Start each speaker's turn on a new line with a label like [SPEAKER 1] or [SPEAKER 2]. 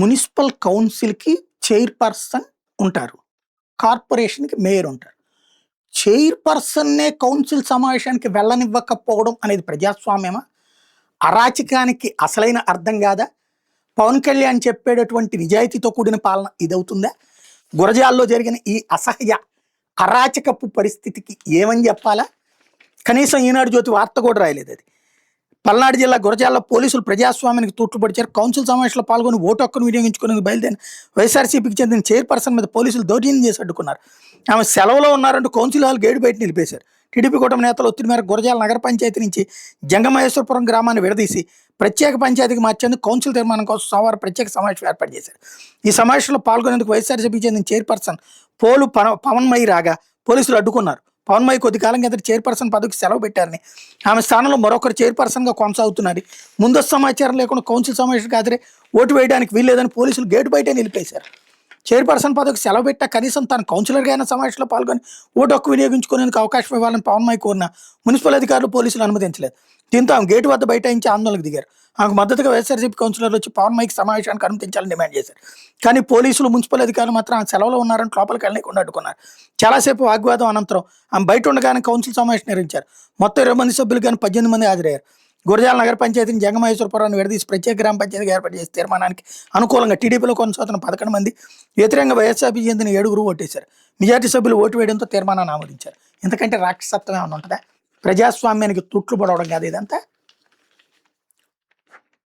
[SPEAKER 1] Municipal కౌన్సిల్‌కి chairperson ఉంటారు. కార్పొరేషన్‌కి mayor ఉంటారు. చైర్‌పర్సన్‌నే కౌన్సిల్ సమావేశానికి వెళ్ళనివ్వకపోవడం అనేది ప్రజాస్వామ్యమా? అరాచకానికి అసలైన అర్థం గాదా? పవన్ కళ్యాణ్ చెప్పేటటువంటి నిజాయితీతో కూడిన పాలన ఇదవుతుందా? గురజాల్లో జరిగిన ఈ అసహ్య అరాచకపు పరిస్థితికి ఏమని చెప్పాలా? కనీసం ఈనాడు జ్యోతి వార్త కూడా రాయలేదది. పల్నాడు జిల్లా గురజాల్లో పోలీసులు ప్రజాస్వామ్యానికి తూట్లు కౌన్సిల్ సమావేశంలో పాల్గొని ఓటు హక్కును వినియోగించుకునేందుకు బయలుదేరిన వైఎస్ఆర్సీపీకి చెందిన చైర్పర్సన్ మీద పోలీసులు దౌర్జన్యం చేసి అడ్డుకున్నారు. ఆమె సెలవులో ఉన్నారంటూ కౌన్సిల్ హాల్ గేటు బయట నిలిపేశారు. టీడీపీ కూటమి నేతల ఒత్తిడి మేరకు గురజాల నగర పంచాయతీ నుంచి జంగమహేశ్వరపురం గ్రామాన్ని విడదీసి ప్రత్యేక పంచాయతీకి మార్చేందుకు కౌన్సిల్ తీర్మానం కోసం సోమవారం ప్రత్యేక సమావేశం ఏర్పాటు చేశారు. ఈ సమావేశంలో పాల్గొనేందుకు వైఎస్ఆర్సీపీకి చెందిన చైర్పర్సన్ పోలు పవన్మయి రాగా పోలీసులు అడ్డుకున్నారు. పవన్మయి కొద్ది కాలం కిందట చైర్పర్సన్ పదవికి సెలవు పెట్టారని, ఆమె స్థానంలో మరొకరు చైర్పర్సన్గా కొనసాగుతున్నారు. ముందస్తు సమాచారం లేకుండా కౌన్సిల్ సమావేశానికి హాజరై ఓటు వేయడానికి వీల్లేదని పోలీసులు గేటు బయటే నిలిపేశారు. చైర్పర్సన్ పదవికి సెలవు పెట్టా కనీసం తన కౌన్సిలర్గా అయిన సమావేశంలో పాల్గొని ఓటు హక్కు వినియోగించుకునేందుకు అవకాశం ఇవ్వాలని పవన్మయి కోరిన మున్సిపల్ అధికారులు పోలీసులు అనుమతించలేదు. దీంతో ఆమె గేటు వద్ద బైఠాయించి ఆందోళనకు దిగారు. ఆమెకు మద్దతుగా వైఎస్ఆర్సీపీ కౌన్సిలర్లు వచ్చి పవన్మయికి సమావేశానికి అనుమతించాలని డిమాండ్ చేశారు. కానీ పోలీసులు, మున్సిపల్ అధికారులు మాత్రం ఆమె సెలవులో ఉన్నారని లోపలికి వెళ్ళకుండా అడ్డుకున్నారు. చాలాసేపు వాగ్వాదం అనంతరం ఆమె బయట ఉండగానే కౌన్సిల్ సమావేశం నిర్వహించారు. మొత్తం 20 మంది సభ్యులు కానీ 18 మంది హాజరయ్యారు. గురజాల నగర పంచాయతీని జంగమహేశ్వరపురాన్ని విడదీసి ప్రత్యేక గ్రామ పంచాయతీగా ఏర్పాటు చేసే తీర్మానానికి అనుకూలంగా టీడీపీలో కొనసాగుతున్న 11 మంది, వ్యతిరేకంగా వైఎస్ఆర్సీపీకి చెందిన 7 ఓటేశారు. మెజార్టీ సభ్యులు ఓటు వేయడంతో తీర్మానాన్ని ఆమోదించారు. ఎందుకంటే రాక్షసత్వం ఏమైనా ఉంటుందా? ప్రజాస్వామ్యానికి తుట్లు పడవడం కాదు ఇదంతా.